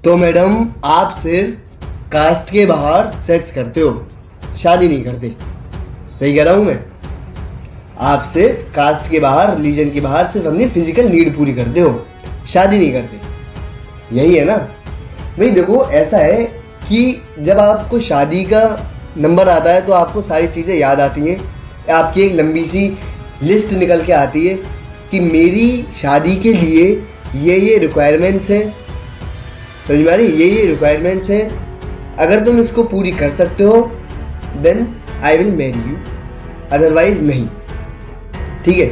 तो मैडम आप सिर्फ कास्ट के बाहर सेक्स करते हो, शादी नहीं करते। सही कह रहा हूँ मैं? आप सिर्फ कास्ट के बाहर, रिलीजन के बाहर सिर्फ अपनी फिजिकल नीड पूरी करते हो, शादी नहीं करते। यही है ना भाई? देखो ऐसा है कि जब आपको शादी का नंबर आता है तो आपको सारी चीज़ें याद आती हैं, आपकी एक लंबी सी लिस्ट निकल के आती है कि मेरी शादी के लिए ये रिक्वायरमेंट्स हैं। समझ में आ रही? ये रिक्वायरमेंट्स हैं, अगर तुम इसको पूरी कर सकते हो then I will marry you, otherwise नहीं। ठीक है?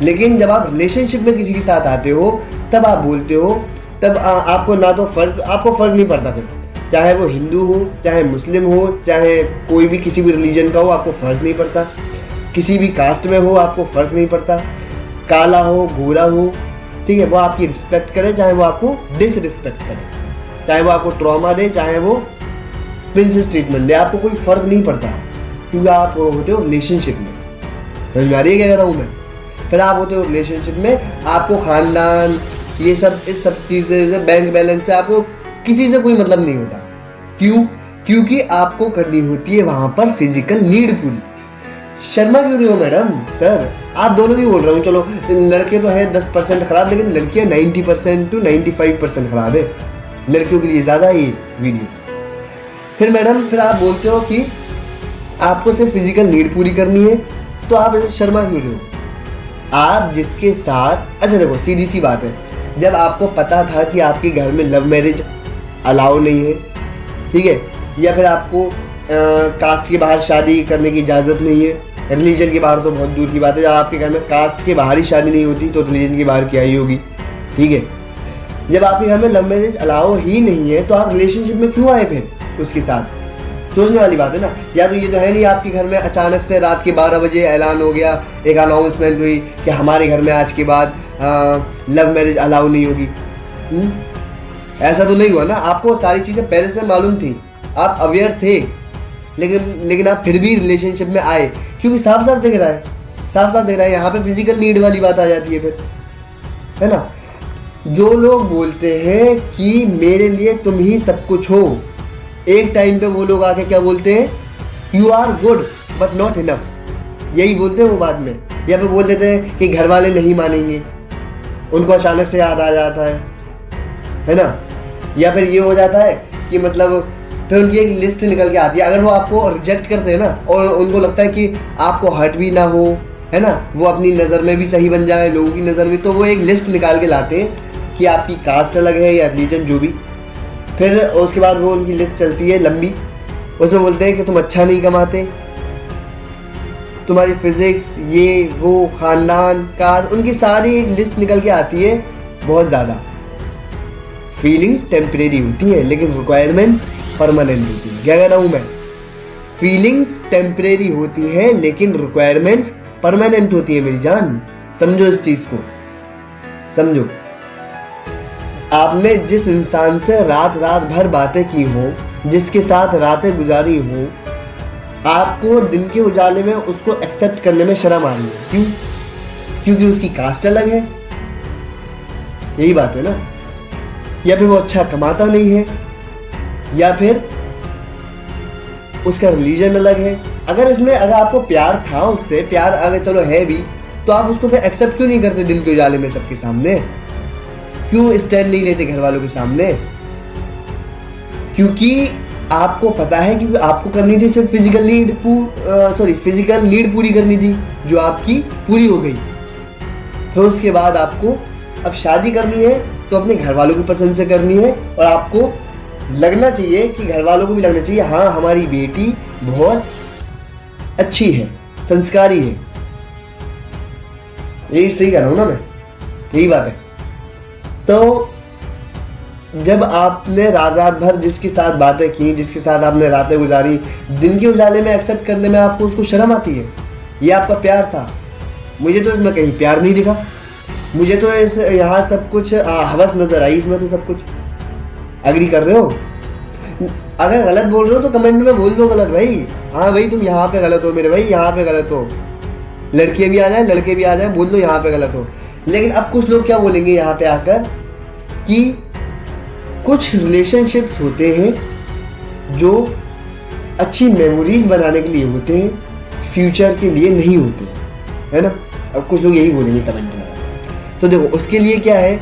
लेकिन जब आप रिलेशनशिप में किसी के साथ आते हो तब आप बोलते हो, तब आपको ना तो आपको फर्क नहीं पड़ता फिर, चाहे वो हिंदू हो, चाहे मुस्लिम हो, चाहे कोई भी किसी भी रिलीजन का हो, आपको फर्क नहीं पड़ता। किसी भी कास्ट में हो आपको फर्क नहीं पड़ता, काला हो गोरा हो, ठीक है? वो आपकी रिस्पेक्ट करे, चाहे वो आपको डिसरिस्पेक्ट करे, चाहे वो आपको ट्रॉमा दे, चाहे वो प्रिंसेस ट्रीटमेंट दे, आपको कोई फर्क नहीं पड़ता, क्योंकि आप होते हो रिलेशनशिप में। समझ में आ रही है क्या कह रहा हूँ मैं? फिर आप होते हो रिलेशनशिप में, आपको खानदान ये सब, इस सब चीज़ें से, बैंक बैलेंस से आपको किसी से कोई मतलब नहीं होता। क्यों? क्योंकि आपको करनी होती है वहां पर फिजिकल नीड पूरी। शर्मा क्यों रही हो मैडम? सर आप दोनों की बोल रहा हूँ, चलो लड़के तो है 10% खराब, लेकिन लड़कियां 90% to 95% खराब है। लड़कियों के लिए ज़्यादा है ये वीडियो। फिर मैडम फिर आप बोलते हो कि आपको सिर्फ फिजिकल नीड पूरी करनी है, तो आप ऐसे शर्मा क्यों रहे हो? आप जिसके साथ, अच्छा देखो सीधी सी बात है, जब आपको पता था कि आपके घर में लव मैरिज अलाउ नहीं है, ठीक है, या फिर आपको कास्ट के बाहर शादी करने की इजाज़त नहीं है, रिलीजन के बाहर तो बहुत दूर की बात है, जब आपके घर में कास्ट के बाहर ही शादी नहीं होती तो रिलीजन के बाहर क्या ही होगी। ठीक है? जब आपके घर में लव मैरिज अलाउ ही नहीं है तो आप रिलेशनशिप में क्यों आए फिर उसके साथ? सोचने वाली बात है ना। या तो ये तो है नहीं आपके घर में अचानक से रात के 12 बजे ऐलान हो गया, एक अनाउंसमेंट हुई कि हमारे घर में आज के बाद लव मैरिज अलाउ नहीं होगी। ऐसा तो नहीं हुआ ना। आपको सारी चीज़ें पहले से मालूम थी, आप अवेयर थे, लेकिन आप फिर भी रिलेशनशिप में आए, क्योंकि साफ साफ दिख रहा है यहाँ पे फिजिकल नीड वाली बात आ जाती है फिर, है ना? जो लोग बोलते हैं कि मेरे लिए तुम ही सब कुछ हो, एक टाइम पे वो लोग आके क्या बोलते हैं? You are good but not enough. यही बोलते हैं वो बाद में, या फिर बोल देते हैं कि घर वाले नहीं मानेंगे, उनको अचानक से याद आ जाता है ना? या फिर ये हो जाता है कि मतलब फिर उनकी एक लिस्ट निकल के आती है, अगर वो आपको रिजेक्ट करते हैं ना और उनको लगता है कि आपको हर्ट भी ना हो, है ना, वो अपनी नज़र में भी सही बन जाए लोगों की नज़र में, तो वो एक लिस्ट निकाल के लाते हैं कि आपकी कास्ट अलग है या रिलीजन जो भी। फिर उसके बाद वो उनकी लिस्ट चलती है लंबी, उसमें बोलते हैं कि तुम अच्छा नहीं कमाते, तुम्हारी फिजिक्स, ये वो, खानदान, कास्ट, उनकी सारी एक लिस्ट निकल के आती है बहुत ज़्यादा। फीलिंग्स टेम्परेरी होती है लेकिन रिक्वायरमेंट परमानेंट होती है। क्या कह रहा हूँ मैं? फीलिंग्स टेम्परेरी होती है लेकिन रिक्वायरमेंट्स परमानेंट होती है मेरी जान। समझो इस चीज को, समझो। आपने जिस इंसान से रात भर बातें की हो, जिसके साथ रातें गुजारी हो, आपको दिन के उजाले में उसको एक्सेप्ट करने में शर्म आ रही है। क्यों? क्योंकि उसकी कास्ट अलग है, यही बात है ना? या फिर वो अच्छा कमाता नहीं है, या फिर उसका रिलीजन अलग है। अगर आपको प्यार था उससे, प्यार अगर चलो है भी, तो आप उसको फिर एक्सेप्ट क्यों नहीं करते दिन के उजाले में सबके सामने? क्यों स्टैंड नहीं लेते घर वालों के सामने? क्योंकि आपको पता है, क्योंकि आपको करनी थी सिर्फ फिजिकल नीड पूरी करनी थी, जो आपकी पूरी हो गई। फिर उसके बाद आपको अब शादी करनी है तो अपने घर वालों की पसंद से करनी है, और आपको लगना चाहिए कि घर वालों को भी लगना चाहिए हाँ हमारी बेटी बहुत अच्छी है, संस्कारी है। यही सही कह रहा हूं ना मैं? यही बात है। तो जब आपने रात भर जिसके साथ बातें की, जिसके साथ आपने रातें गुजारी, दिन के उजाले में एक्सेप्ट करने में आपको उसको शर्म आती है। ये आपका प्यार था। मुझे तो इसमें कहीं प्यार नहीं दिखा, मुझे तो इस यहाँ सब कुछ हवस नजर आई इसमें तो सब कुछ। एग्री कर रहे हो? अगर गलत बोल रहे हो तो कमेंट में बोल दो गलत भाई। हाँ भाई तुम यहाँ पे गलत हो मेरे भाई, यहाँ पे गलत हो। लड़के भी आ जाए, लड़के भी आ जाए, बोल दो यहाँ पे गलत हो। लेकिन अब कुछ लोग क्या बोलेंगे यहाँ पे आकर कि कुछ रिलेशनशिप्स होते हैं जो अच्छी मेमोरीज बनाने के लिए होते हैं, फ्यूचर के लिए नहीं होते, है ना। अब कुछ लोग यही बोलेंगे कमेंट में। तो देखो उसके लिए क्या है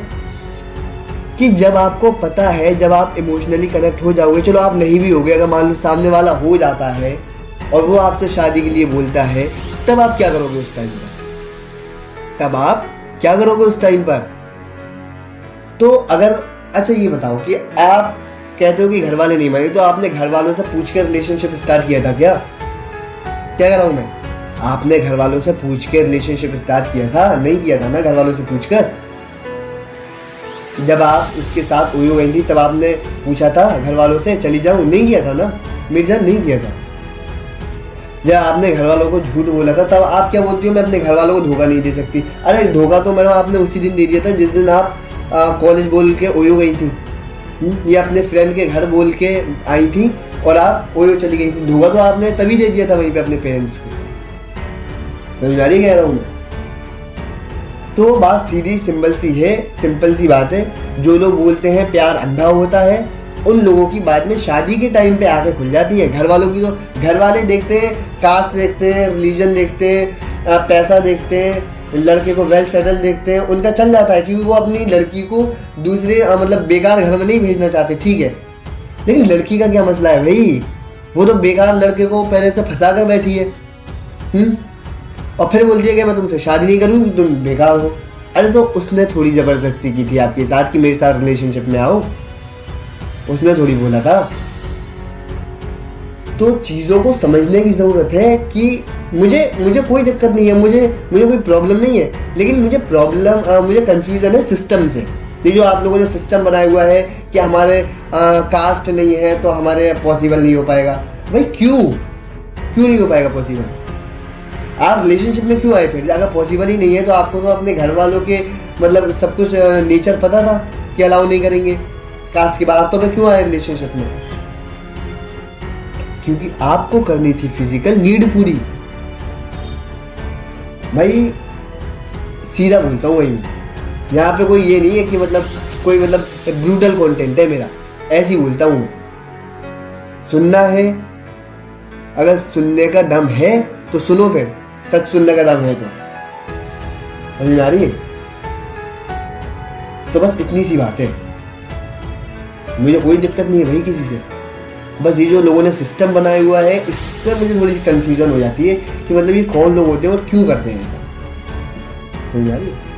कि जब आपको पता है, जब आप इमोशनली कनेक्ट हो जाओगे, चलो आप नहीं भी होगे, अगर मान लो सामने वाला हो जाता है और वो आपसे शादी के लिए बोलता है, तब आप क्या करोगे उस टाइम पर? तब आप क्या करोगे उस टाइम पर? तो अगर अच्छा ये बताओ कि आप कहते हो कि घर वाले नहीं माने, तो आपने घर वालों से पूछ कर रिलेशनशिप स्टार्ट किया था क्या? क्या कर रहा हूं मैं? आपने घर वालों से पूछ के रिलेशनशिप स्टार्ट किया था? नहीं किया था ना घर वालों से पूछकर। जब आप उसके साथ ओयो गई थी तब आपने पूछा था घर वालों से चली जाऊं? नहीं किया था ना मेरी जान, नहीं किया था। जब आपने घर वालों को झूठ बोला था तब आप क्या बोलती हो, मैं अपने घर वालों को धोखा नहीं दे सकती। अरे धोखा तो मैडम आपने उसी दिन दे दिया था जिस दिन आप कॉलेज बोल के ओयो गई थी, या अपने फ्रेंड के घर बोल के आई थी और आप ओयो चली गई थी। धोखा तो आपने तभी दे दिया था वहीं पे अपने पेरेंट्स को। समझ आ रही कह रहा हूँ मैं? तो बात सीधी सिंपल सी बात है। जो लोग बोलते हैं प्यार अंधा होता है, उन लोगों की बाद में शादी के टाइम पे आके खुल जाती है। घर वालों की तो घर वाले देखते हैं, कास्ट देखते हैं, रिलीजन देखते हैं, पैसा देखते हैं, लड़के को वेल सेटल देखते हैं, उनका चल जाता है, क्योंकि वो अपनी लड़की को दूसरे मतलब बेकार घर में नहीं भेजना चाहते, ठीक है। लेकिन लड़की का क्या मसला है भाई? वो तो बेकार लड़के को पहले से फंसा कर बैठी है, और फिर बोलती है कि मैं तुमसे शादी नहीं करूंगी, तुम बेकार हो। अरे तो उसने थोड़ी जबरदस्ती की थी आपके साथ कि मेरे साथ रिलेशनशिप में आओ, उसने थोड़ी बोला था। तो चीजों को समझने की जरूरत है कि मुझे कोई दिक्कत नहीं है, मुझे कोई प्रॉब्लम नहीं है, लेकिन मुझे कंफ्यूजन है सिस्टम से। ये जो आप लोगों ने सिस्टम बनाया हुआ है कि हमारे कास्ट नहीं है तो हमारे पॉसिबल नहीं हो पाएगा। भाई क्यों नहीं हो पाएगा पॉसिबल? आप रिलेशनशिप में क्यों आए फिर? अगर पॉसिबल ही नहीं है तो आपको तो अपने घर वालों के मतलब सब कुछ नेचर पता था कि अलाउ नहीं करेंगे कास्ट के बाहर, तो मैं क्यों आए रिलेशनशिप में? क्योंकि आपको करनी थी फिजिकल नीड पूरी। भाई सीधा बोलता हूँ वही, यहाँ पे कोई ये नहीं है कि कोई ब्रूटल कंटेंट है मेरा, ऐसी बोलता हूँ। सुनना है, अगर सुनने का दम है तो सुनो, फिर सच सुनने का दम है तो। समझ आ रही है? तो बस इतनी सी बात है, मुझे कोई दिक्कत नहीं है भाई किसी से। बस ये जो लोगों ने सिस्टम बनाया हुआ है इससे मुझे थोड़ी सी कंफ्यूजन हो जाती है कि मतलब ये कौन लोग होते हैं और क्यों करते हैं ऐसा। समझ आ रही है?